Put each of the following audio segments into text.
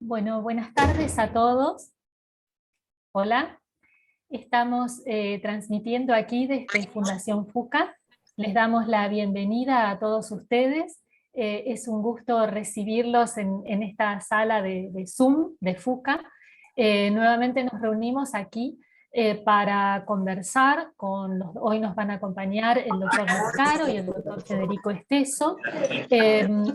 Bueno, buenas tardes a todos. Hola, estamos transmitiendo aquí desde Fundación FUCA. Les damos la bienvenida a todos ustedes. Es un gusto recibirlos en esta sala de Zoom de FUCA. Nuevamente nos reunimos aquí para conversar hoy nos van a acompañar el doctor Luis Caro y el doctor Federico Esteso.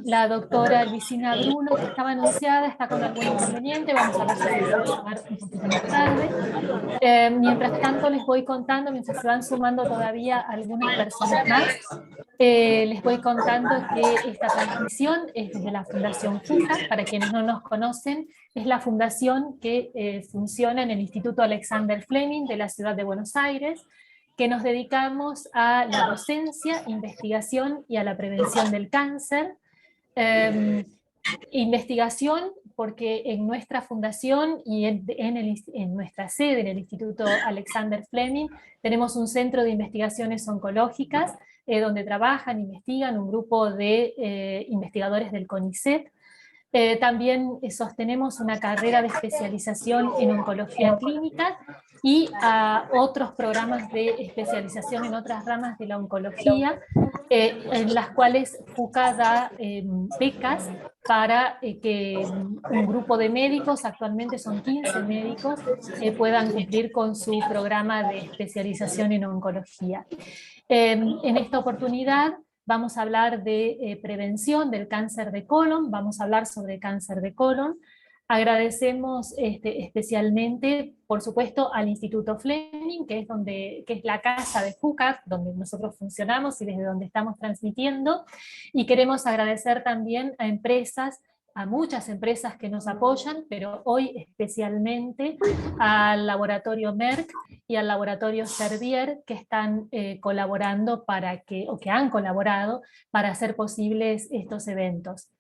La doctora Luisina Bruno, que estaba anunciada, está con algún inconveniente, vamos a ver si se puede sumar un poquito más tarde. Mientras tanto les voy contando, mientras se van sumando todavía algunas personas más, les voy contando que esta transmisión es desde la Fundación FUCA. Para quienes no nos conocen, es la fundación que funciona en el Instituto Alexander Fleming de la ciudad de Buenos Aires, que nos dedicamos a la docencia, investigación y a la prevención del cáncer. Investigación, porque en nuestra fundación y en nuestra sede, en el Instituto Alexander Fleming, tenemos un centro de investigaciones oncológicas, donde trabajan, investigan un grupo de investigadores del CONICET. También sostenemos una carrera de especialización en oncología clínica y a otros programas de especialización en otras ramas de la oncología, en las cuales FUCA da becas para que un grupo de médicos, actualmente son 15 médicos, puedan cumplir con su programa de especialización en oncología. En esta oportunidad vamos a hablar de prevención del cáncer de colon, vamos a hablar sobre cáncer de colon. Agradecemos especialmente, por supuesto, al Instituto Fleming, que es la casa de FUCA, donde nosotros funcionamos y desde donde estamos transmitiendo, y queremos agradecer también a muchas empresas que nos apoyan, pero hoy especialmente al laboratorio Merck y al laboratorio Servier, que están colaborando que han colaborado para hacer posibles estos eventos.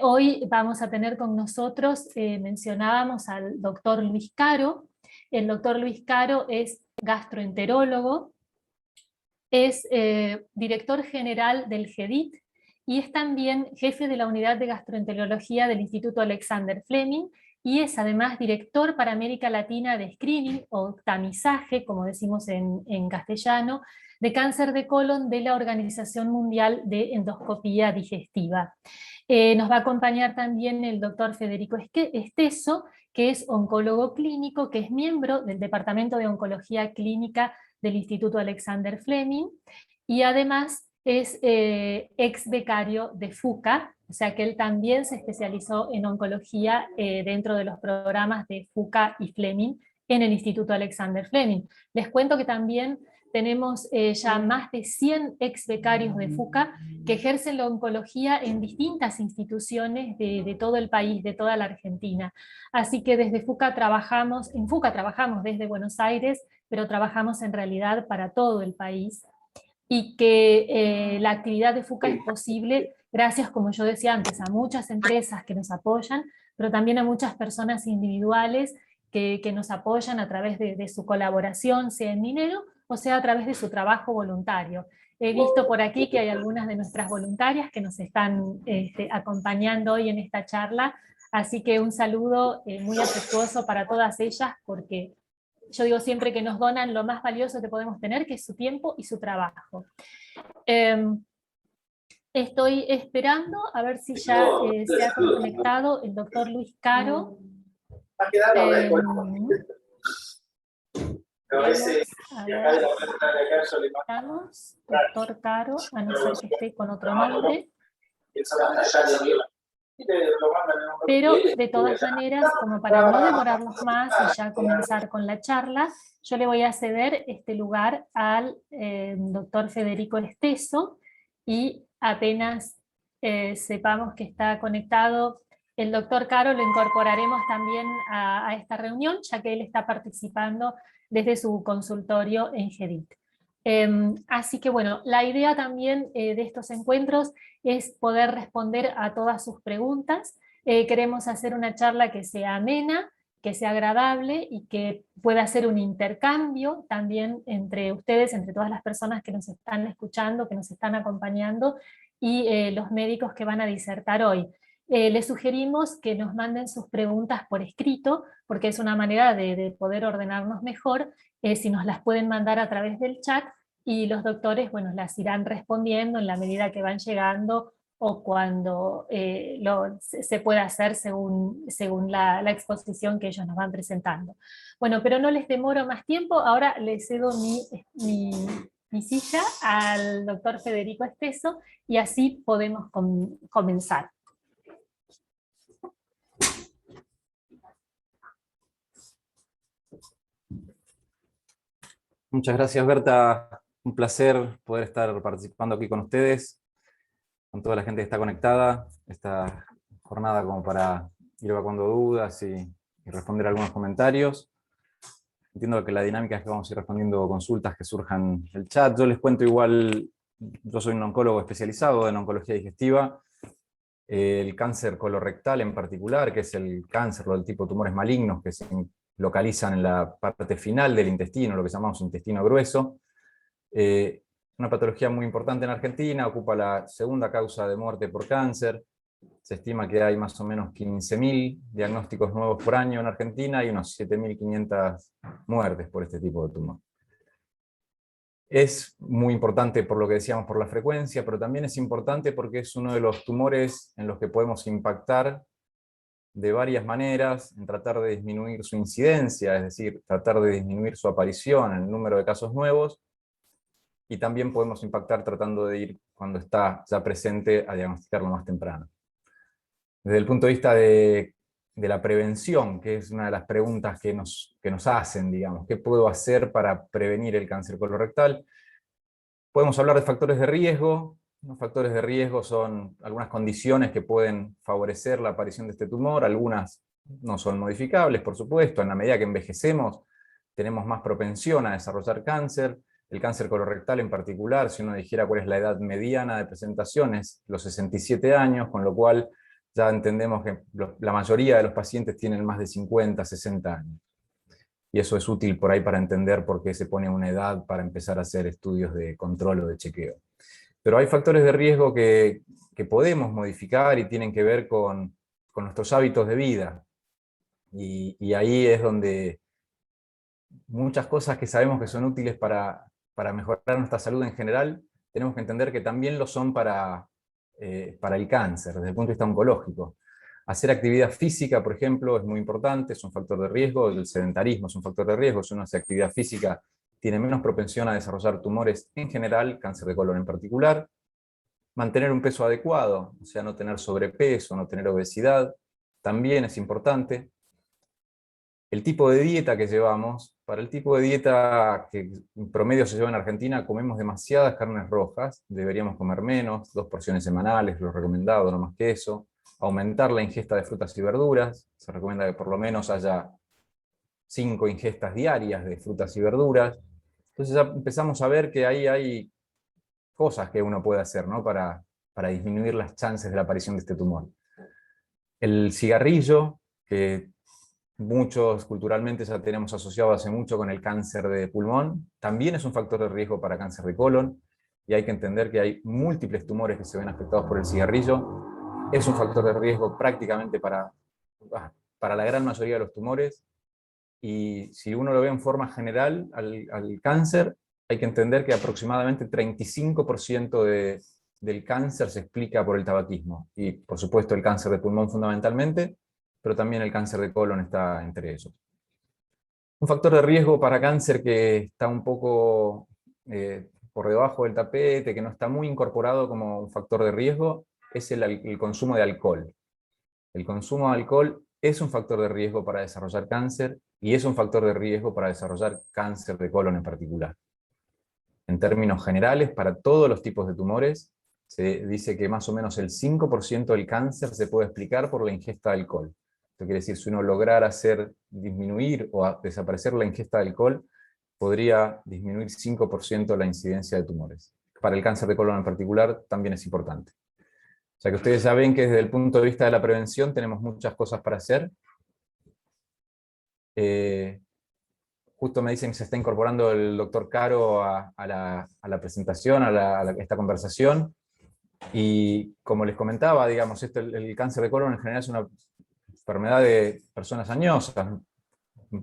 Hoy vamos a tener con nosotros, mencionábamos al doctor Luis Caro. El doctor Luis Caro es gastroenterólogo, es director general del GEDIT, y es también jefe de la unidad de gastroenterología del Instituto Alexander Fleming, y es además director para América Latina de screening o tamizaje, como decimos en castellano, de cáncer de colon de la Organización Mundial de Endoscopía Digestiva. Nos va a acompañar también el doctor Federico Esteso, que es oncólogo clínico, que es miembro del Departamento de Oncología Clínica del Instituto Alexander Fleming, y además es ex becario de FUCA, o sea que él también se especializó en oncología dentro de los programas de FUCA y Fleming en el Instituto Alexander Fleming. Les cuento que también tenemos ya más de 100 ex becarios de FUCA que ejercen la oncología en distintas instituciones de todo el país, de toda la Argentina. Así que desde FUCA trabajamos desde Buenos Aires, pero trabajamos en realidad para todo el país, y que la actividad de FUCA es posible gracias, como yo decía antes, a muchas empresas que nos apoyan, pero también a muchas personas individuales que nos apoyan a través de su colaboración, sea en dinero o sea a través de su trabajo voluntario. He visto por aquí que hay algunas de nuestras voluntarias que nos están acompañando hoy en esta charla, así que un saludo muy afectuoso para todas ellas, porque yo digo siempre que nos donan lo más valioso que podemos tener, que es su tiempo y su trabajo. Estoy esperando a ver si ya se ha conectado el doctor Luis Caro. Estamos, doctor Caro, a no ser que esté con otro nombre. Pero de todas maneras, como para no demorarnos más y ya comenzar con la charla, yo le voy a ceder este lugar al doctor Federico Esteso, y apenas sepamos que está conectado el doctor Caro, lo incorporaremos también a esta reunión, ya que él está participando desde su consultorio en GEDIT. Así que bueno, la idea también de estos encuentros es poder responder a todas sus preguntas. Queremos hacer una charla que sea amena, que sea agradable y que pueda ser un intercambio también entre ustedes, entre todas las personas que nos están escuchando, que nos están acompañando, y los médicos que van a disertar hoy. les sugerimos que nos manden sus preguntas por escrito, porque es una manera de poder ordenarnos mejor, si nos las pueden mandar a través del chat, y los doctores, bueno, las irán respondiendo en la medida que van llegando, o cuando se puede hacer según la exposición que ellos nos van presentando. Bueno, pero no les demoro más tiempo, ahora les cedo mi silla al doctor Federico Esteso, y así podemos comenzar. Muchas gracias, Berta. Un placer poder estar participando aquí con ustedes, con toda la gente que está conectada. Esta jornada como para ir evacuando dudas y responder algunos comentarios. Entiendo que la dinámica es que vamos a ir respondiendo consultas que surjan del chat. Yo les cuento igual, yo soy un oncólogo especializado en oncología digestiva. El cáncer colorectal en particular, que es el cáncer o el tipo de tumores malignos que se localizan en la parte final del intestino, lo que llamamos intestino grueso. Una patología muy importante en Argentina, ocupa la segunda causa de muerte por cáncer. Se estima que hay más o menos 15.000 diagnósticos nuevos por año en Argentina y unos 7.500 muertes por este tipo de tumor. Es muy importante por lo que decíamos, por la frecuencia, pero también es importante porque es uno de los tumores en los que podemos impactar de varias maneras, en tratar de disminuir su incidencia, es decir, tratar de disminuir su aparición en el número de casos nuevos, y también podemos impactar tratando de ir, cuando está ya presente, a diagnosticarlo más temprano. Desde el punto de vista de la prevención, que es una de las preguntas que nos hacen, digamos, ¿qué puedo hacer para prevenir el cáncer colorectal? Podemos hablar de factores de riesgo. Los factores de riesgo son algunas condiciones que pueden favorecer la aparición de este tumor, algunas no son modificables, por supuesto. En la medida que envejecemos, tenemos más propensión a desarrollar cáncer. El cáncer colorectal en particular, si uno dijera cuál es la edad mediana de presentación, es los 67 años, con lo cual ya entendemos que la mayoría de los pacientes tienen más de 50, 60 años. Y eso es útil por ahí para entender por qué se pone una edad para empezar a hacer estudios de control o de chequeo. Pero hay factores de riesgo que podemos modificar y tienen que ver con nuestros hábitos de vida. Y ahí es donde muchas cosas que sabemos que son útiles para mejorar nuestra salud en general, tenemos que entender que también lo son para el cáncer, desde el punto de vista oncológico. Hacer actividad física, por ejemplo, es muy importante, es un factor de riesgo. El sedentarismo es un factor de riesgo. Si uno hace actividad física, tiene menos propensión a desarrollar tumores en general, cáncer de colon en particular. Mantener un peso adecuado, o sea, no tener sobrepeso, no tener obesidad, también es importante. El tipo de dieta que llevamos, para el tipo de dieta que en promedio se lleva en Argentina, comemos demasiadas carnes rojas, deberíamos comer menos, 2 porciones semanales, lo recomendado, no más que eso. Aumentar la ingesta de frutas y verduras, se recomienda que por lo menos haya 5 ingestas diarias de frutas y verduras. Entonces ya empezamos a ver que ahí hay cosas que uno puede hacer, ¿no? para disminuir las chances de la aparición de este tumor. El cigarrillo, que muchos culturalmente ya tenemos asociado hace mucho con el cáncer de pulmón, también es un factor de riesgo para cáncer de colon, y hay que entender que hay múltiples tumores que se ven afectados por el cigarrillo. Es un factor de riesgo prácticamente para la gran mayoría de los tumores, y si uno lo ve en forma general al cáncer, hay que entender que aproximadamente 35% del cáncer se explica por el tabaquismo, y por supuesto el cáncer de pulmón fundamentalmente, pero también el cáncer de colon está entre ellos. Un factor de riesgo para cáncer que está un poco por debajo del tapete, que no está muy incorporado como un factor de riesgo, es el consumo de alcohol. El consumo de alcohol es un factor de riesgo para desarrollar cáncer, y es un factor de riesgo para desarrollar cáncer de colon en particular. En términos generales, para todos los tipos de tumores, se dice que más o menos el 5% del cáncer se puede explicar por la ingesta de alcohol. Esto quiere decir, si uno lograra disminuir o desaparecer la ingesta de alcohol, podría disminuir 5% la incidencia de tumores. Para el cáncer de colon en particular, también es importante. O sea que ustedes ya ven que desde el punto de vista de la prevención tenemos muchas cosas para hacer. Justo me dicen que se está incorporando el doctor Caro a la presentación, a esta conversación. Y como les comentaba, digamos, el cáncer de colon en general es una enfermedad de personas añosas.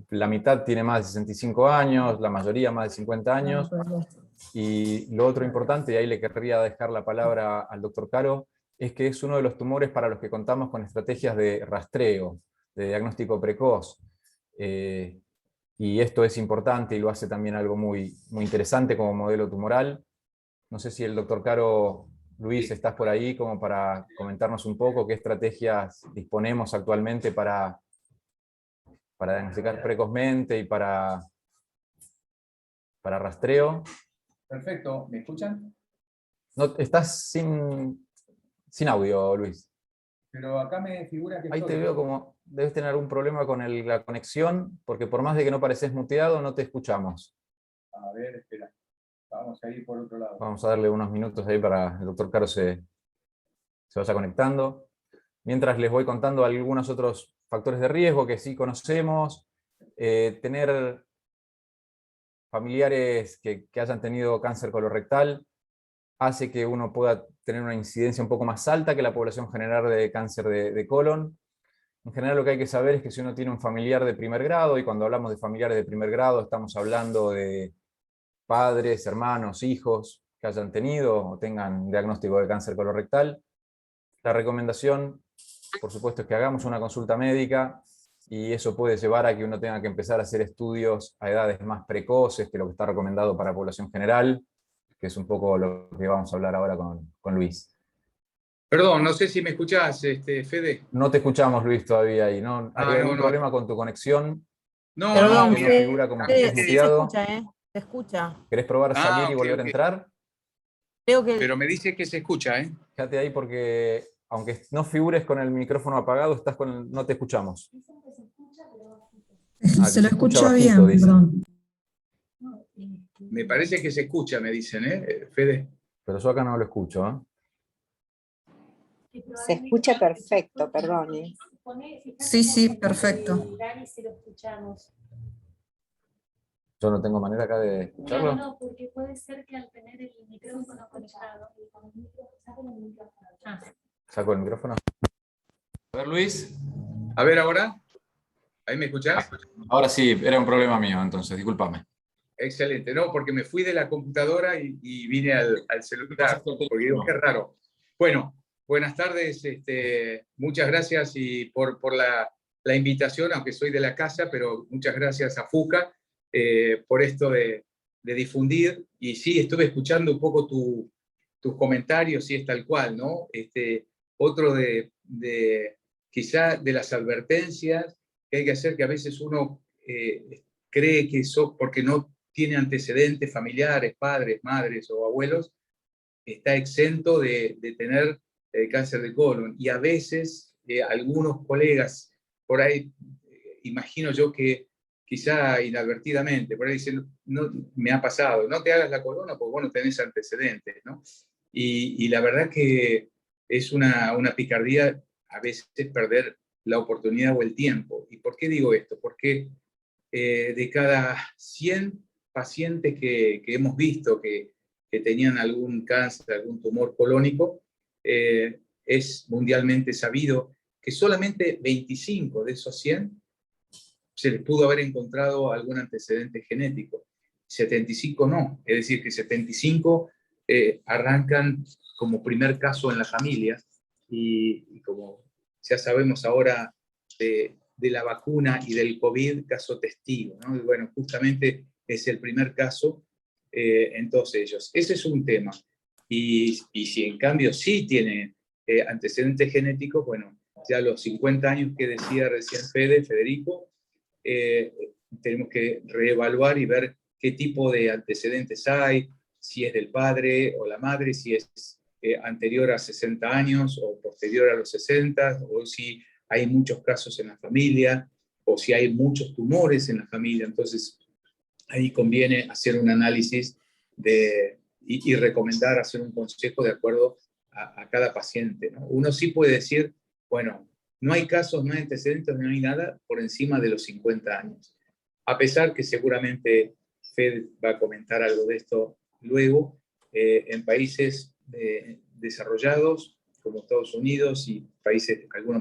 La mitad tiene más de 65 años, la mayoría más de 50 años. Y lo otro importante, y ahí le querría dejar la palabra al doctor Caro, es que es uno de los tumores para los que contamos con estrategias de rastreo, de diagnóstico precoz. Y esto es importante y lo hace también algo muy, muy interesante como modelo tumoral. No sé si el doctor Caro, Luis, estás por ahí como para comentarnos un poco qué estrategias disponemos actualmente para diagnosticar precozmente y para rastreo. Perfecto, ¿me escuchan? No, estás sin audio, Luis. Pero acá me figura que Ahí te estoy. veo como debes tener algún problema con la conexión, porque por más de que no pareces muteado, no te escuchamos. A ver, espera. Vamos a ir por otro lado. Vamos a darle unos minutos ahí para que el doctor Caro se vaya conectando. Mientras les voy contando algunos otros factores de riesgo que sí conocemos. Tener familiares que hayan tenido cáncer colorectal hace que uno pueda tener una incidencia un poco más alta que la población general de cáncer de colon. En general lo que hay que saber es que si uno tiene un familiar de primer grado, y cuando hablamos de familiares de primer grado estamos hablando de padres, hermanos, hijos que hayan tenido o tengan diagnóstico de cáncer colorectal, la recomendación, por supuesto, es que hagamos una consulta médica, y eso puede llevar a que uno tenga que empezar a hacer estudios a edades más precoces que lo que está recomendado para población general, que es un poco lo que vamos a hablar ahora con Luis. Perdón, no sé si me escuchás, Fede. No te escuchamos, Luis, todavía ahí, ¿no? ¿Hay algún No. problema con tu conexión? No, Perdón, Que no mira. figura como que Fede, estés sí se muteado. escucha, ¿eh? Se escucha. ¿Querés probar salir y Ok, volver a ok. entrar? Creo que Pero me dice que se escucha, ¿eh? Quédate ahí porque, aunque no figures con el micrófono apagado, no te escuchamos. Se lo Se escucha escucha bajito, bien, dicen. perdón. Me parece que se escucha, me dicen, Fede. Pero yo acá no lo escucho, ¿eh? Se escucha perfecto, perdón. Sí, perfecto. Yo no tengo manera acá de escucharlo. No, porque puede ser que al tener el micrófono conectado, ¿Saco el micrófono? A ver, Luis. A ver ahora. ¿Ahí me escuchás? Ahora sí, era un problema mío, entonces, discúlpame. Excelente. No, porque me fui de la computadora y vine al celular. Porque digo, qué raro. Bueno, buenas tardes. Muchas gracias por la invitación, aunque soy de la casa, pero muchas gracias a FUCA por esto de difundir. Y sí, estuve escuchando un poco tus comentarios y es tal cual, ¿no? Otro quizá de las advertencias que hay que hacer, que a veces uno cree que eso, porque no tiene antecedentes familiares, padres, madres o abuelos, está exento de tener cáncer de colon. Y a veces algunos colegas, por ahí, imagino yo que quizá inadvertidamente, por ahí dicen, no, me ha pasado, no te hagas la corona porque vos no tenés antecedentes, ¿no? Y la verdad que es una picardía a veces perder la oportunidad o el tiempo. ¿Y por qué digo esto? Porque de cada 100 pacientes que hemos visto que tenían algún cáncer, algún tumor colónico, es mundialmente sabido que solamente 25 de esos 100 se les pudo haber encontrado algún antecedente genético. 75 no, es decir, que 75 arrancan como primer caso en la familia, y como ya sabemos ahora de la vacuna y del COVID, caso testigo, ¿no? Y bueno, justamente es el primer caso en todos ellos. Ese es un tema. Y si en cambio sí tiene antecedentes genéticos, bueno, ya a los 50 años que decía recién Federico, tenemos que reevaluar y ver qué tipo de antecedentes hay, si es del padre o la madre, si es anterior a 60 años o posterior a los 60, o si hay muchos casos en la familia, o si hay muchos tumores en la familia. Entonces, ahí conviene hacer un análisis y recomendar hacer un consejo de acuerdo a cada paciente, ¿no? Uno sí puede decir, bueno, no hay casos, no hay antecedentes, no hay nada por encima de los 50 años. A pesar que seguramente Fed va a comentar algo de esto luego, en países desarrollados, como Estados Unidos y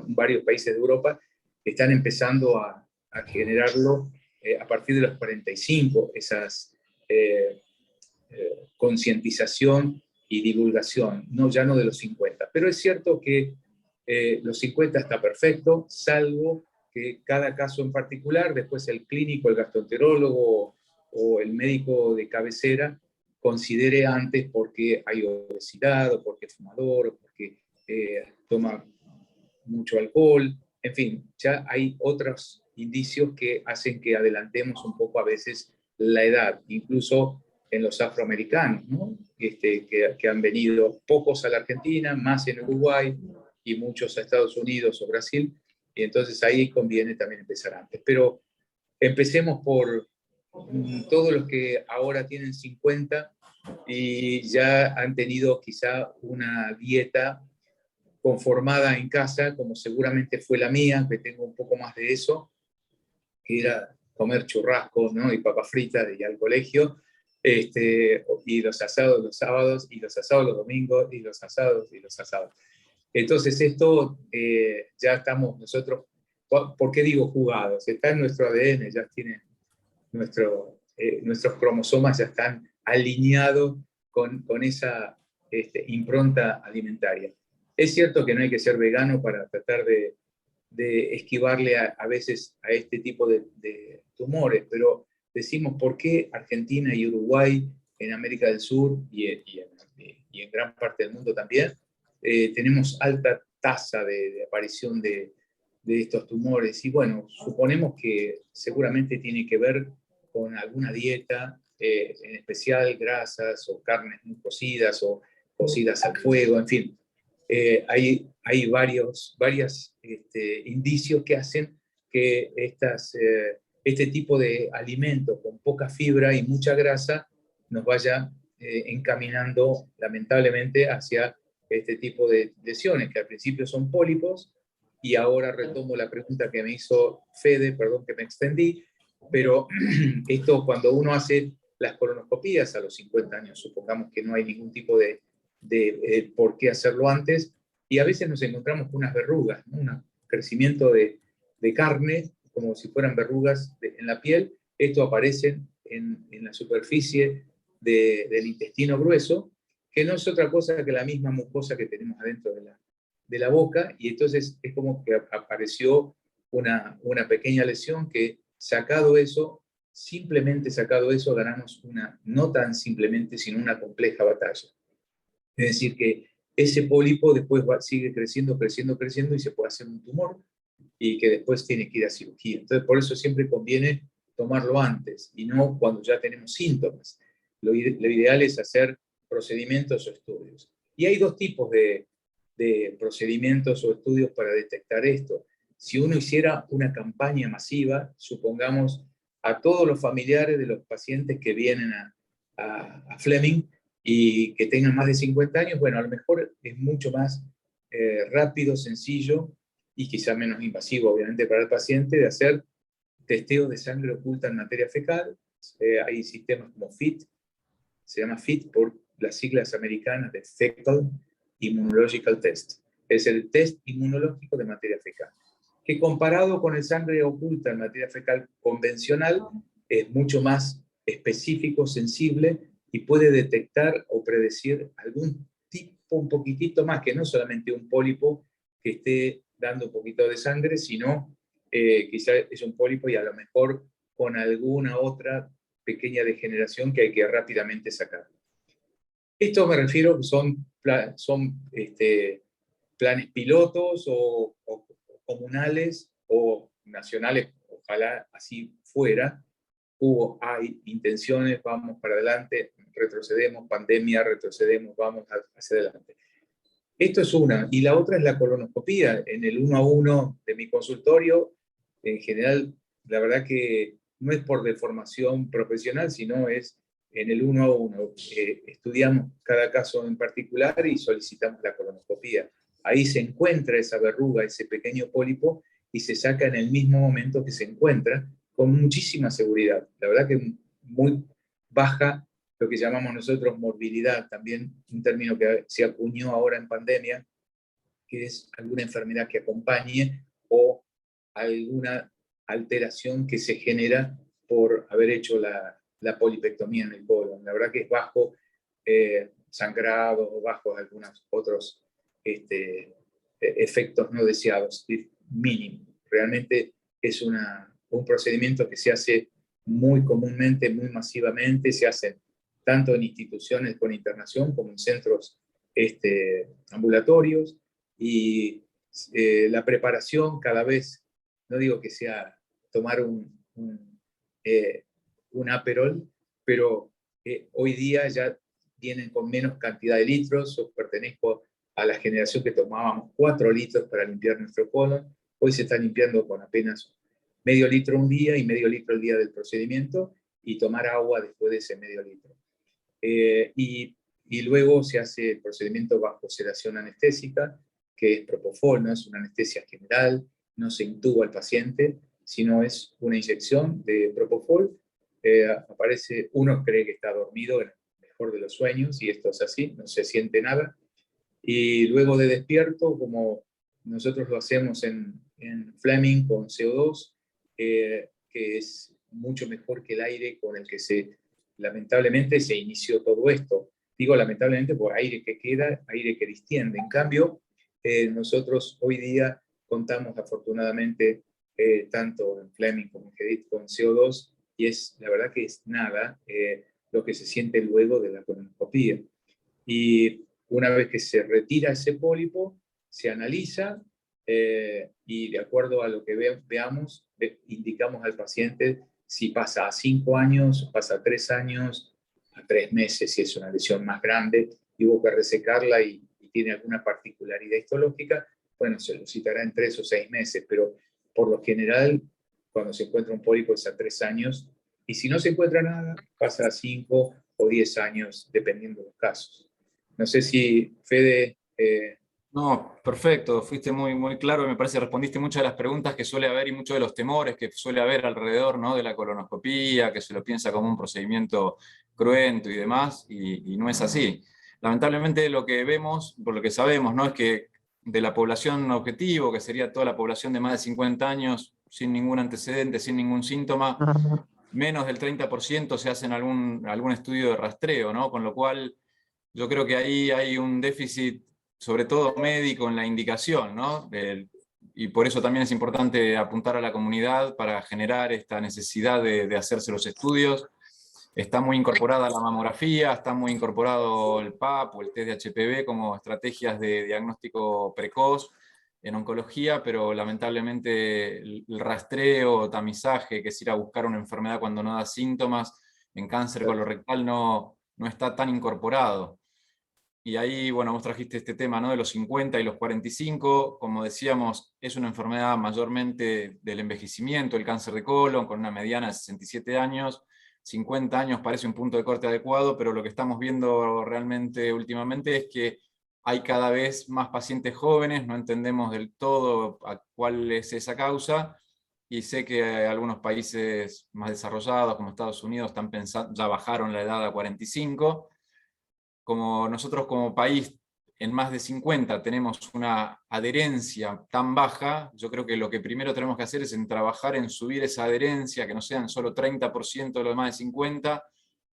varios países de Europa, están empezando a generarlo a partir de los 45, esas concientización y divulgación, ya no de los 50. Pero es cierto que los 50 está perfecto, salvo que cada caso en particular, después el clínico, el gastroenterólogo o el médico de cabecera considere antes porque hay obesidad, o porque es fumador, o porque toma mucho alcohol, en fin, ya hay otros indicios que hacen que adelantemos un poco a veces la edad, incluso en los afroamericanos, ¿no? Que han venido pocos a la Argentina, más en Uruguay y muchos a Estados Unidos o Brasil, y entonces ahí conviene también empezar antes. Pero empecemos por todos los que ahora tienen 50 y ya han tenido quizá una dieta conformada en casa, como seguramente fue la mía, que tengo un poco más de eso, que era comer churrascos, ¿no? Y papas fritas de ir al colegio, y los asados los sábados, y los asados los domingos, y los asados y los asados. Entonces esto ya estamos nosotros, ¿por qué digo jugados? Está en nuestro ADN, ya tiene nuestros cromosomas ya están alineados con esa impronta alimentaria. Es cierto que no hay que ser vegano para tratar de esquivarle a veces a este tipo de tumores, pero decimos por qué Argentina y Uruguay, en América del Sur y en gran parte del mundo también, tenemos alta tasa de aparición de estos tumores. Y bueno, suponemos que seguramente tiene que ver con alguna dieta, en especial grasas o carnes muy cocidas o cocidas al fuego, en fin. Hay varios indicios que hacen que este tipo de alimento con poca fibra y mucha grasa nos vaya encaminando lamentablemente hacia este tipo de lesiones, que al principio son pólipos, y ahora retomo la pregunta que me hizo Fede, perdón que me extendí, pero esto cuando uno hace las colonoscopías a los 50 años, supongamos que no hay ningún tipo de por qué hacerlo antes, y a veces nos encontramos con unas verrugas, ¿no? Un crecimiento de carne, como si fueran verrugas en la piel. Esto aparece en la superficie del intestino grueso, que no es otra cosa que la misma mucosa que tenemos adentro de la boca, y entonces es como que apareció una pequeña lesión que, simplemente sacado eso, ganamos no tan simplemente, sino una compleja batalla. Es decir, que ese pólipo después sigue creciendo, creciendo, creciendo, y se puede hacer un tumor, y que después tiene que ir a cirugía. Entonces, por eso siempre conviene tomarlo antes, y no cuando ya tenemos síntomas. Lo ideal es hacer procedimientos o estudios. Y hay dos tipos de procedimientos o estudios para detectar esto. Si uno hiciera una campaña masiva, supongamos a todos los familiares de los pacientes que vienen a Fleming y que tengan más de 50 años, bueno, a lo mejor es mucho más rápido, sencillo y quizá menos invasivo, obviamente, para el paciente, de hacer testeo de sangre oculta en materia fecal. Hay sistemas como FIT, se llama FIT por las siglas americanas de Fecal Immunological Test. Es el test inmunológico de materia fecal, que comparado con el sangre oculta en materia fecal convencional, es mucho más específico, sensible, y puede detectar o predecir algún tipo un poquitito más, que no solamente un pólipo que esté dando un poquito de sangre, sino quizá es un pólipo y a lo mejor con alguna otra pequeña degeneración que hay que rápidamente sacar. Esto me refiero que son planes pilotos o comunales o nacionales, ojalá así fuera. Hay intenciones, vamos para adelante, retrocedemos, pandemia, retrocedemos, vamos hacia adelante. Esto es una, y la otra es la colonoscopía. En el 1 a 1 de mi consultorio, en general, la verdad que no es por deformación profesional, sino es en el 1 a 1. Estudiamos cada caso en particular y solicitamos la colonoscopía. Ahí se encuentra esa verruga, ese pequeño pólipo, y se saca en el mismo momento que se encuentra, con muchísima seguridad. La verdad que muy baja lo que llamamos nosotros morbilidad, también un término que se acuñó ahora en pandemia, que es alguna enfermedad que acompañe o alguna alteración que se genera por haber hecho la polipectomía en el colon. La verdad que es bajo sangrado o bajo algunos otros efectos no deseados, mínimo. Realmente es un procedimiento que se hace muy comúnmente, muy masivamente, se hace tanto en instituciones con internación como en centros ambulatorios, y la preparación cada vez, no digo que sea tomar un Aperol, pero hoy día ya vienen con menos cantidad de litros. Yo pertenezco a la generación que tomábamos 4 litros para limpiar nuestro colon. Hoy se está limpiando con apenas medio litro un día y medio litro el día del procedimiento, y tomar agua después de ese medio litro. Y luego se hace el procedimiento bajo sedación anestésica, que es propofol, no es una anestesia general, no se intuba al paciente, sino es una inyección de propofol. Aparece, uno cree que está dormido en el mejor de los sueños, y esto es así, no se siente nada. Y luego de despierto, como nosotros lo hacemos en Fleming con CO2, que es mucho mejor que el aire con el que lamentablemente se inició todo esto. Digo lamentablemente por aire que queda, aire que distiende. En cambio, nosotros hoy día contamos afortunadamente tanto en Fleming como en Gedit con CO2, y la verdad que es nada lo que se siente luego de la colonoscopía. Y una vez que se retira ese pólipo, se analiza y de acuerdo a lo que veamos, indicamos al paciente si pasa a 5 años, pasa a 3 años, a 3 meses, si es una lesión más grande y hubo que resecarla y tiene alguna particularidad histológica, bueno, se lo citará en 3 o 6 meses, pero por lo general, cuando se encuentra un pólipo es a 3 años, y si no se encuentra nada, pasa a 5 o 10 años, dependiendo de los casos. No sé si, Fede... No, perfecto, fuiste muy, muy claro, me parece que respondiste muchas de las preguntas que suele haber y muchos de los temores que suele haber alrededor, ¿no?, de la colonoscopía, que se lo piensa como un procedimiento cruento y demás, y no es así. Lamentablemente lo que vemos, por lo que sabemos, ¿no?, es que de la población objetivo, que sería toda la población de más de 50 años, sin ningún antecedente, sin ningún síntoma, menos del 30% se hacen algún estudio de rastreo, ¿no?, con lo cual yo creo que ahí hay un déficit, sobre todo médico, en la indicación, ¿no? Y por eso también es importante apuntar a la comunidad para generar esta necesidad de hacerse los estudios. Está muy incorporada la mamografía, está muy incorporado el PAP o el test de HPV como estrategias de diagnóstico precoz en oncología, pero lamentablemente el rastreo o tamizaje, que es ir a buscar una enfermedad cuando no da síntomas, en cáncer colorectal no está tan incorporado. Y ahí, bueno, vos trajiste este tema, ¿no?, de los 50 y los 45, como decíamos, es una enfermedad mayormente del envejecimiento, el cáncer de colon, con una mediana de 67 años, 50 años parece un punto de corte adecuado, pero lo que estamos viendo realmente últimamente es que hay cada vez más pacientes jóvenes, no entendemos del todo cuál es esa causa, y sé que algunos países más desarrollados, como Estados Unidos, están pensando, ya bajaron la edad a 45, como nosotros como país en más de 50 tenemos una adherencia tan baja, yo creo que lo que primero tenemos que hacer es trabajar en subir esa adherencia, que no sean solo 30% de los más de 50,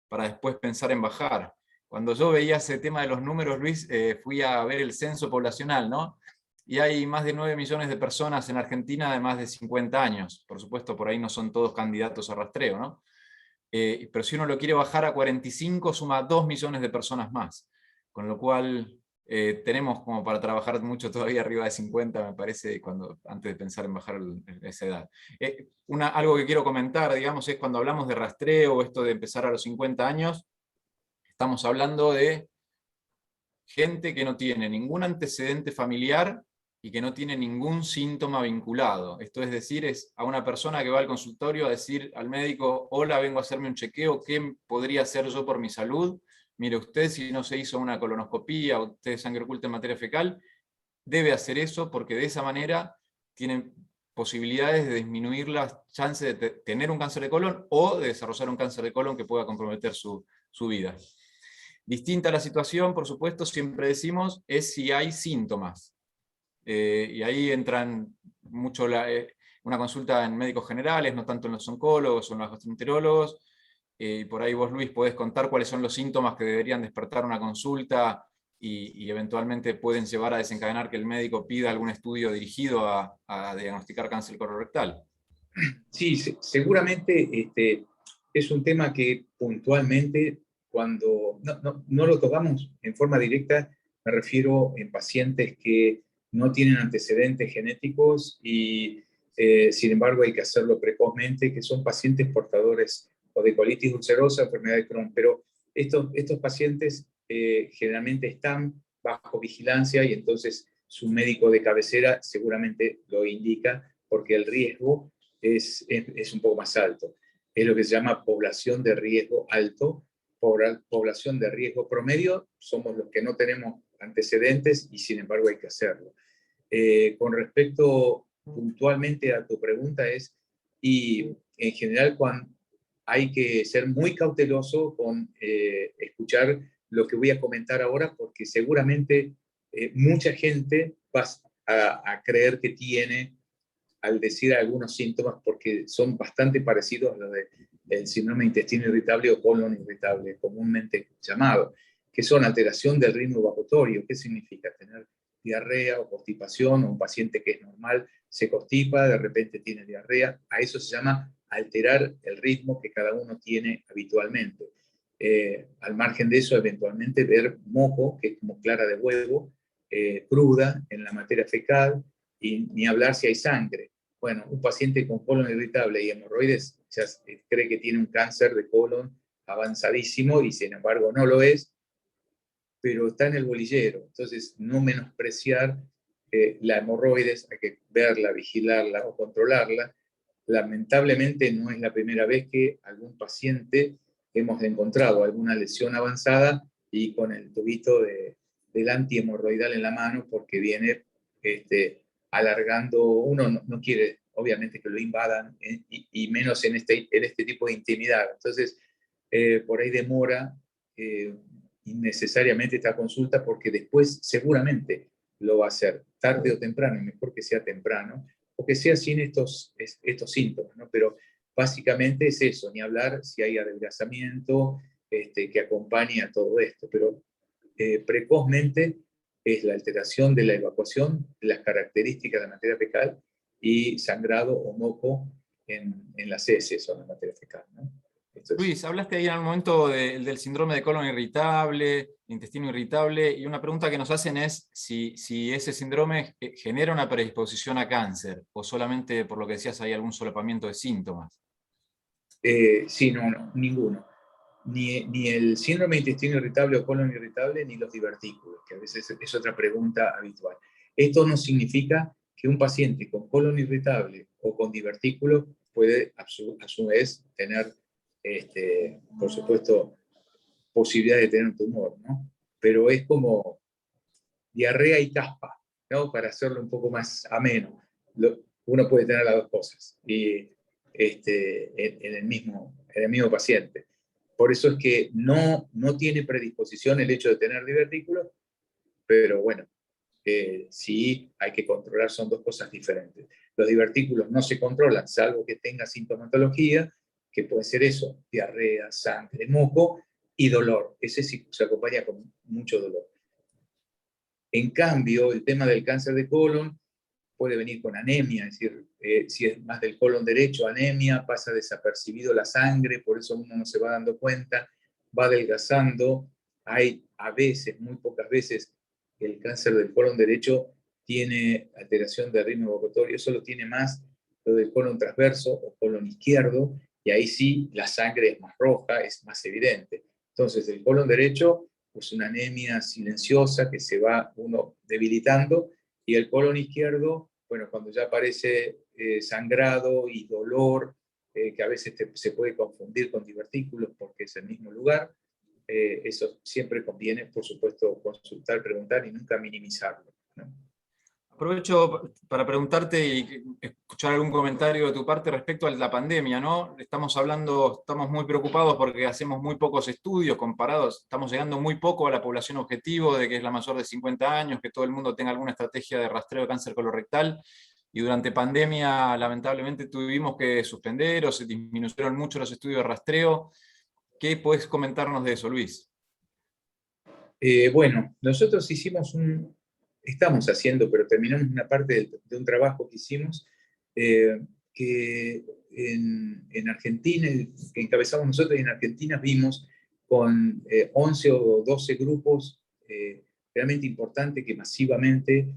para después pensar en bajar. Cuando yo veía ese tema de los números, Luis, fui a ver el censo poblacional, ¿no? Y hay más de 9 millones de personas en Argentina de más de 50 años. Por supuesto, por ahí no son todos candidatos a rastreo, ¿no? Pero si uno lo quiere bajar a 45, suma 2 millones de personas más. Con lo cual, tenemos como para trabajar mucho todavía arriba de 50, me parece, antes de pensar en bajar esa edad. Algo que quiero comentar, digamos, es cuando hablamos de rastreo, esto de empezar a los 50 años, estamos hablando de gente que no tiene ningún antecedente familiar y que no tiene ningún síntoma vinculado. Esto es decir, es a una persona que va al consultorio a decir al médico: hola, vengo a hacerme un chequeo, ¿qué podría hacer yo por mi salud? Mire usted, si no se hizo una colonoscopía o test de sangre oculta en materia fecal, debe hacer eso, porque de esa manera tiene posibilidades de disminuir las chances de tener un cáncer de colon o de desarrollar un cáncer de colon que pueda comprometer su vida. Distinta la situación, por supuesto, siempre decimos, es si hay síntomas. Y ahí entran mucho una consulta en médicos generales, no tanto en los oncólogos o en los gastroenterólogos. Y por ahí vos, Luis, podés contar cuáles son los síntomas que deberían despertar una consulta y eventualmente pueden llevar a desencadenar que el médico pida algún estudio dirigido a diagnosticar cáncer colorectal. Sí, seguramente es un tema que puntualmente, cuando no lo tocamos en forma directa, me refiero en pacientes que no tienen antecedentes genéticos y sin embargo hay que hacerlo precozmente, que son pacientes portadores o de colitis ulcerosa, enfermedad de Crohn, pero estos pacientes generalmente están bajo vigilancia y entonces su médico de cabecera seguramente lo indica porque el riesgo es un poco más alto. Es lo que se llama población de riesgo alto. Población de riesgo promedio somos los que no tenemos antecedentes y sin embargo hay que hacerlo. Con respecto puntualmente a tu pregunta y en general hay que ser muy cauteloso con escuchar lo que voy a comentar ahora, porque seguramente mucha gente va a creer que tiene al decir algunos síntomas, porque son bastante parecidos a los del síndrome de intestino irritable o colon irritable, comúnmente llamado, que son alteración del ritmo evacuatorio. ¿Qué significa? Tener diarrea o constipación, o un paciente que es normal se constipa, de repente tiene diarrea. A eso se llama alterar el ritmo que cada uno tiene habitualmente. Al margen de eso, eventualmente ver moco, que es como clara de huevo, cruda en la materia fecal, y ni hablar si hay sangre. Bueno, un paciente con colon irritable y hemorroides ya cree que tiene un cáncer de colon avanzadísimo y sin embargo no lo es, pero está en el bolillero. Entonces, no menospreciar la hemorroides, hay que verla, vigilarla o controlarla. Lamentablemente no es la primera vez que algún paciente hemos encontrado alguna lesión avanzada y con el tubito del antihemorroidal en la mano porque viene alargando. Uno no quiere, obviamente, que lo invadan y menos en este tipo de intimidad. Entonces, por ahí demora innecesariamente esta consulta porque después seguramente lo va a hacer, tarde o temprano, mejor que sea temprano, o que sea sin estos síntomas, ¿no? Pero básicamente es eso, ni hablar si hay adelgazamiento que acompañe a todo esto, pero precozmente es la alteración de la evacuación, las características de la materia fecal y sangrado o moco en las heces o en la materia fecal, ¿no? Luis, hablaste ahí en un momento del síndrome de colon irritable, intestino irritable, y una pregunta que nos hacen es si ese síndrome genera una predisposición a cáncer, o solamente, por lo que decías, hay algún solapamiento de síntomas. Sí, no, ninguno. Ni el síndrome de intestino irritable o colon irritable, ni los divertículos, que a veces es otra pregunta habitual. Esto no significa que un paciente con colon irritable o con divertículos puede a su vez tener, por supuesto, posibilidad de tener un tumor, ¿no? Pero es como diarrea y caspa, ¿no? Para hacerlo un poco más ameno. Uno puede tener las dos cosas y, en el mismo paciente. Por eso es que no tiene predisposición el hecho de tener divertículos, pero bueno, sí hay que controlar, son dos cosas diferentes. Los divertículos no se controlan, salvo que tenga sintomatología, que puede ser eso, diarrea, sangre, moco y dolor. Ese sí se acompaña con mucho dolor. En cambio, el tema del cáncer de colon puede venir con anemia, es decir, si es más del colon derecho, anemia, pasa desapercibido la sangre, por eso uno no se va dando cuenta, va adelgazando. Hay a veces, muy pocas veces, que el cáncer del colon derecho tiene alteración de ritmo evacuatorio, eso lo tiene más lo del colon transverso o colon izquierdo, y ahí sí la sangre es más roja, es más evidente. Entonces, el colon derecho, pues una anemia silenciosa que se va uno debilitando, y el colon izquierdo, bueno, cuando ya aparece sangrado y dolor, que a veces se puede confundir con divertículos porque es el mismo lugar, eso siempre conviene, por supuesto, consultar, preguntar y nunca minimizarlo, ¿no? Aprovecho para preguntarte y escuchar algún comentario de tu parte respecto a la pandemia, ¿no? Estamos muy preocupados porque hacemos muy pocos estudios comparados, estamos llegando muy poco a la población objetivo de que es la mayor de 50 años, que todo el mundo tenga alguna estrategia de rastreo de cáncer colorectal, y durante pandemia lamentablemente tuvimos que suspender o se disminuyeron mucho los estudios de rastreo. ¿Qué puedes comentarnos de eso, Luis? Bueno, nosotros estamos haciendo, pero terminamos una parte de un trabajo que hicimos, que en Argentina, que encabezamos nosotros, y en Argentina vimos con 11 o 12 grupos realmente importantes que masivamente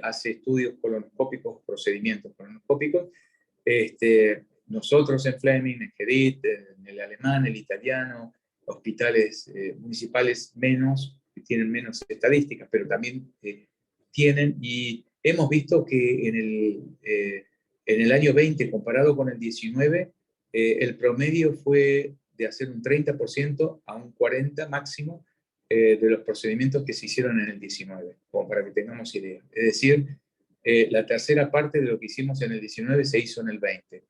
hace estudios colonoscópicos, procedimientos colonoscópicos. Nosotros en Fleming, en Gerit, en el alemán, el italiano, hospitales municipales que tienen menos estadísticas, pero también tienen, y hemos visto que en el año 20, comparado con el 19, el promedio fue de hacer un 30% a un 40% máximo de los procedimientos que se hicieron en el 19, como para que tengamos idea. Es decir, la tercera parte de lo que hicimos en el 19 se hizo en el 20.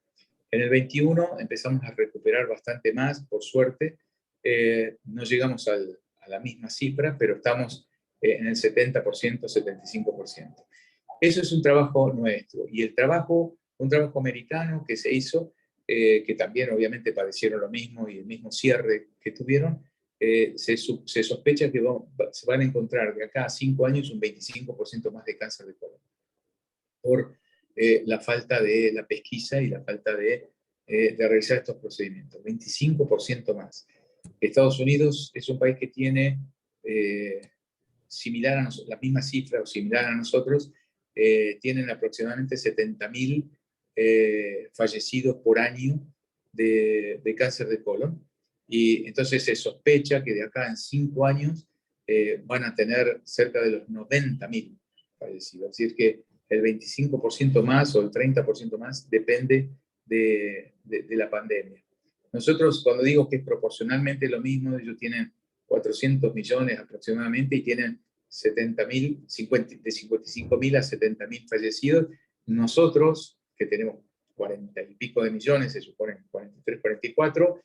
En el 21 empezamos a recuperar bastante más, por suerte. No llegamos a la misma cifra, pero estamos en el 70%, 75%. Eso es un trabajo nuestro. Y un trabajo americano que se hizo, que también obviamente padecieron lo mismo y el mismo cierre que tuvieron, se sospecha que se van a encontrar de acá a 5 años un 25% más de cáncer de colon, por la falta de la pesquisa y la falta de realizar estos procedimientos. 25% más. Estados Unidos es un país que tiene similar a nosotros, la misma cifra o similar a nosotros, tienen aproximadamente 70.000 fallecidos por año de cáncer de colon. Y entonces se sospecha que de acá en 5 años van a tener cerca de los 90.000 fallecidos. Es decir, que el 25% más o el 30% más depende de la pandemia. Nosotros, cuando digo que es proporcionalmente lo mismo, ellos tienen 400 millones aproximadamente y tienen 70.000, de 55.000 a 70.000 fallecidos. Nosotros, que tenemos 40 y pico de millones, se supone 43, 44,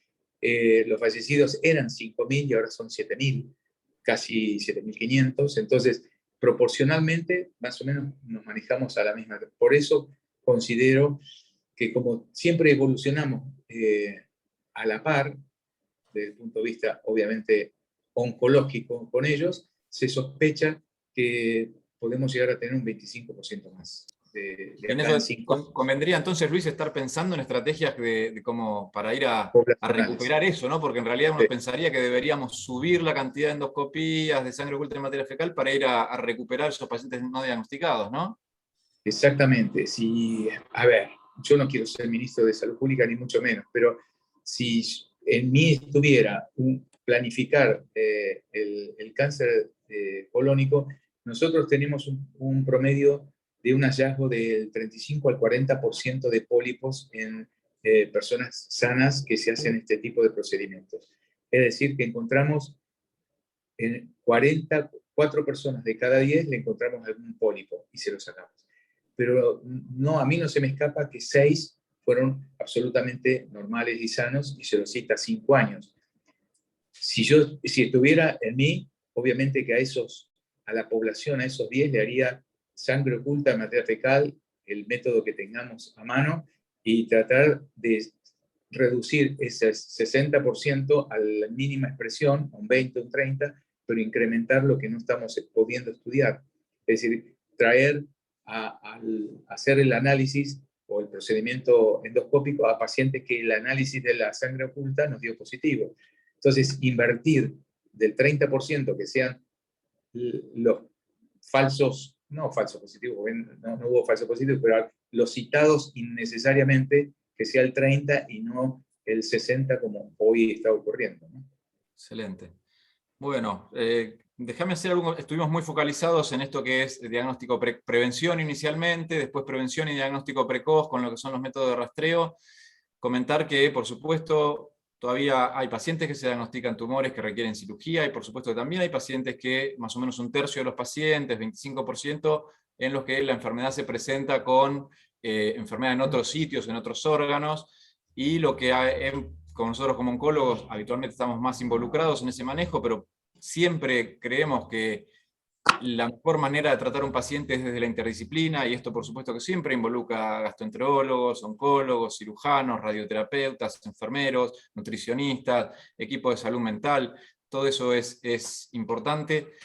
los fallecidos eran 5.000 y ahora son 7.000, casi 7.500. Entonces, proporcionalmente, más o menos nos manejamos a la misma. Por eso considero que como siempre evolucionamos a la par, desde el punto de vista obviamente oncológico con ellos, se sospecha que podemos llegar a tener un 25% más. En eso convendría entonces, Luis, estar pensando en estrategias como para ir a recuperar eso, ¿no? Porque en realidad uno pensaría que deberíamos subir la cantidad de endoscopías, de sangre oculta en materia fecal, para ir a recuperar esos pacientes no diagnosticados, ¿no? Exactamente. A ver, yo no quiero ser ministro de Salud Pública, ni mucho menos, pero si en mí estuviera planificar el cáncer colónico, nosotros tenemos un promedio de un hallazgo del 35 al 40% de pólipos en personas sanas que se hacen este tipo de procedimientos. Es decir, que encontramos en 4 personas de cada 10 le encontramos algún pólipo y se lo sacamos. Pero no, a mí no se me escapa que 6 fueron absolutamente normales y sanos, y se los cita 5 años. Si estuviera en mí, obviamente que a la población, a esos 10, le haría sangre oculta en materia fecal, el método que tengamos a mano, y tratar de reducir ese 60% a la mínima expresión, un 20, un 30, pero incrementar lo que no estamos pudiendo estudiar. Es decir, traer al hacer el análisis o el procedimiento endoscópico a pacientes que el análisis de la sangre oculta nos dio positivo. Entonces, invertir del 30% que sean los falsos, no falsos positivos, no hubo falsos positivos, pero los citados innecesariamente, que sea el 30 y no el 60 como hoy está ocurriendo, ¿no? Excelente. Bueno, déjame hacer estuvimos muy focalizados en esto que es diagnóstico prevención inicialmente, después prevención y diagnóstico precoz con lo que son los métodos de rastreo. Comentar que, por supuesto, Todavía hay pacientes que se diagnostican tumores que requieren cirugía, y por supuesto que también hay pacientes que, más o menos un tercio de los pacientes, 25%, en los que la enfermedad se presenta con enfermedad en otros sitios, en otros órganos, y lo que con nosotros como oncólogos habitualmente estamos más involucrados en ese manejo, pero siempre creemos que la mejor manera de tratar a un paciente es desde la interdisciplina, y esto por supuesto que siempre involucra gastroenterólogos, oncólogos, cirujanos, radioterapeutas, enfermeros, nutricionistas, equipo de salud mental. Todo eso es importante.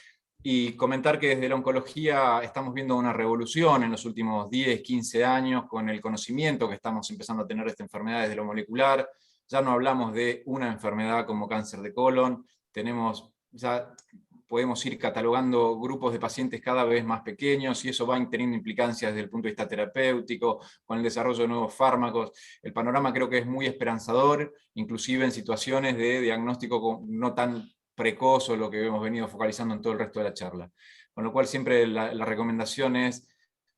Y comentar que desde la oncología estamos viendo una revolución en los últimos 10, 15 años con el conocimiento que estamos empezando a tener de esta enfermedad desde lo molecular. Ya no hablamos de una enfermedad como cáncer de colon, ya podemos ir catalogando grupos de pacientes cada vez más pequeños, y eso va teniendo implicancias desde el punto de vista terapéutico, con el desarrollo de nuevos fármacos. El panorama creo que es muy esperanzador, inclusive en situaciones de diagnóstico no tan precoz, o lo que hemos venido focalizando en todo el resto de la charla. Con lo cual siempre la recomendación es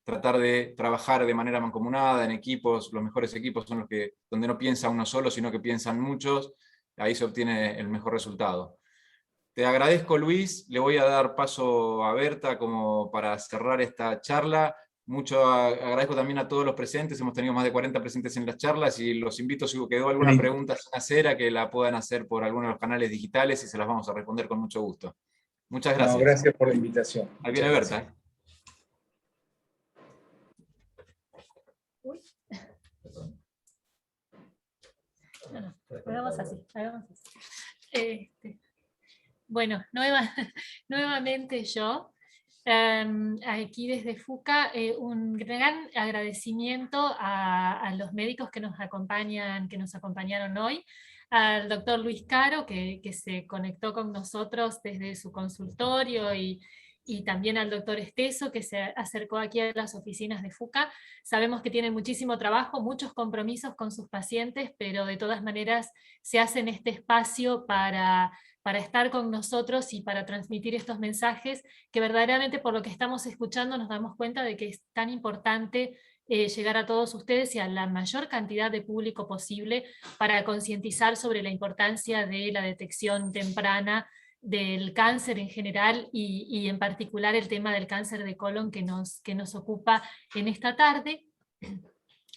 tratar de trabajar de manera mancomunada, en equipos. Los mejores equipos son los que, donde no piensa uno solo, sino que piensan muchos. Ahí se obtiene el mejor resultado. Te agradezco, Luis. Le voy a dar paso a Berta como para cerrar esta charla. Agradezco también a todos los presentes. Hemos tenido más de 40 presentes en las charlas, y los invito, si quedó alguna pregunta sin hacer, a que la puedan hacer por alguno de los canales digitales, y se las vamos a responder con mucho gusto. Muchas gracias. No, gracias por la invitación. Ahí viene Berta. Hagamos así. Bueno, nuevamente yo, aquí desde FUCA, un gran agradecimiento a los médicos que nos acompañaron hoy, al doctor Luis Caro, que se conectó con nosotros desde su consultorio, y también al doctor Esteso, que se acercó aquí a las oficinas de FUCA. Sabemos que tienen muchísimo trabajo, muchos compromisos con sus pacientes, pero de todas maneras se hacen este espacio para estar con nosotros y para transmitir estos mensajes, que verdaderamente, por lo que estamos escuchando, nos damos cuenta de que es tan importante llegar a todos ustedes y a la mayor cantidad de público posible, para concientizar sobre la importancia de la detección temprana del cáncer en general, y en particular el tema del cáncer de colon que nos ocupa en esta tarde.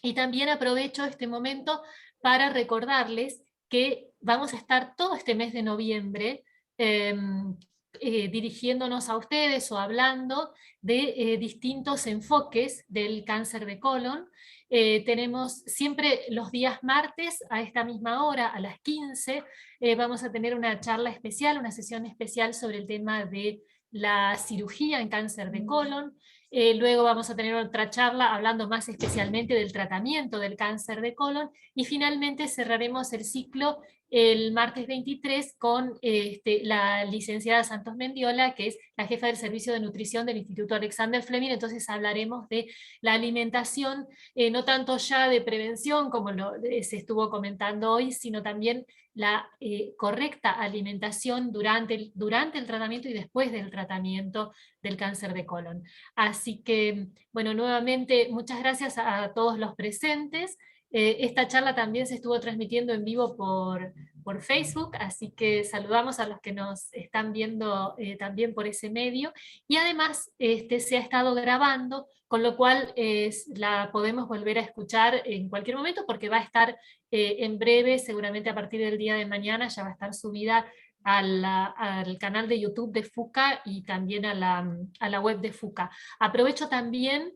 Y también aprovecho este momento para recordarles que vamos a estar todo este mes de noviembre dirigiéndonos a ustedes, o hablando de distintos enfoques del cáncer de colon. Tenemos siempre los días martes a esta misma hora, a las 15, vamos a tener una charla especial, una sesión especial sobre el tema de la cirugía en cáncer de colon. Luego vamos a tener otra charla hablando más especialmente del tratamiento del cáncer de colon, y finalmente cerraremos el ciclo el martes 23 con la licenciada Santos Mendiola, que es la jefa del Servicio de Nutrición del Instituto Alexander Fleming. Entonces hablaremos de la alimentación, no tanto ya de prevención como se estuvo comentando hoy, sino también la correcta alimentación durante el tratamiento y después del tratamiento del cáncer de colon. Así que, bueno, nuevamente muchas gracias a todos los presentes. Esta charla también se estuvo transmitiendo en vivo por Facebook, así que saludamos a los que nos están viendo también por ese medio, y además se ha estado grabando, con lo cual la podemos volver a escuchar en cualquier momento, porque va a estar en breve, seguramente a partir del día de mañana, ya va a estar subida al canal de YouTube de FUCA, y también a la web de FUCA. Aprovecho también,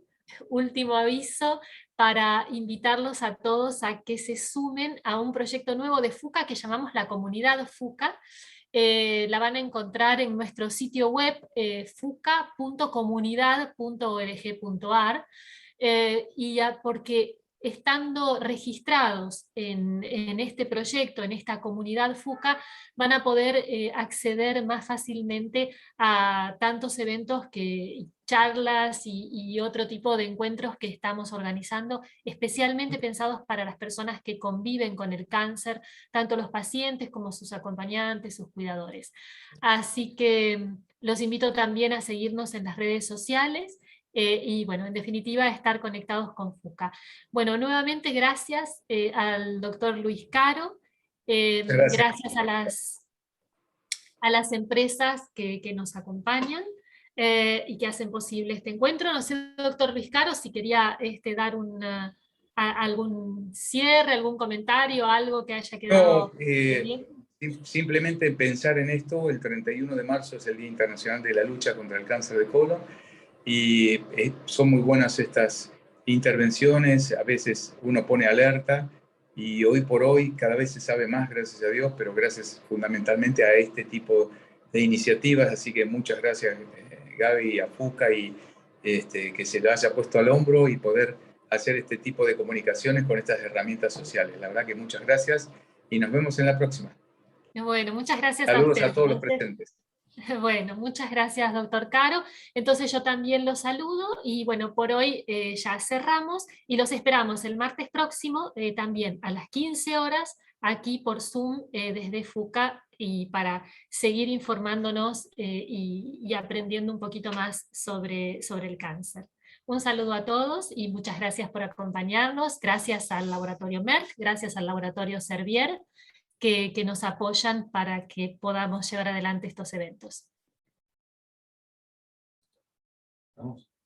último aviso, para invitarlos a todos a que se sumen a un proyecto nuevo de FUCA que llamamos la Comunidad FUCA. La van a encontrar en nuestro sitio web fuca.comunidad.org.ar, y porque estando registrados en este proyecto, en esta comunidad FUCA, van a poder acceder más fácilmente a tantos eventos, charlas y otro tipo de encuentros que estamos organizando, especialmente pensados para las personas que conviven con el cáncer, tanto los pacientes como sus acompañantes, sus cuidadores. Así que los invito también a seguirnos en las redes sociales, y bueno, en definitiva, estar conectados con FUCA. Bueno, nuevamente gracias al doctor Luis Caro, Gracias a las empresas que nos acompañan y que hacen posible este encuentro. No sé, doctor Vizcaro, si quería dar algún cierre, algún comentario, algo que haya quedado bien. Simplemente pensar en esto. El 31 de marzo es el Día Internacional de la Lucha contra el Cáncer de Colon, y son muy buenas estas intervenciones. A veces uno pone alerta, y hoy por hoy cada vez se sabe más, gracias a Dios, pero gracias fundamentalmente a este tipo de iniciativas. Así que muchas gracias, Gaby, a FUCA, y que se lo haya puesto al hombro y poder hacer este tipo de comunicaciones con estas herramientas sociales. La verdad que muchas gracias, y nos vemos en la próxima. Bueno, muchas gracias Saludos a usted. a todos los presentes. Bueno, muchas gracias, doctor Caro. Entonces yo también los saludo, y bueno, por hoy ya cerramos, y los esperamos el martes próximo también a las 15 horas, aquí por Zoom desde FUCA, y para seguir informándonos y aprendiendo un poquito más sobre el cáncer. Un saludo a todos y muchas gracias por acompañarnos. Gracias al Laboratorio Merck, gracias al Laboratorio Servier, que nos apoyan para que podamos llevar adelante estos eventos. Vamos.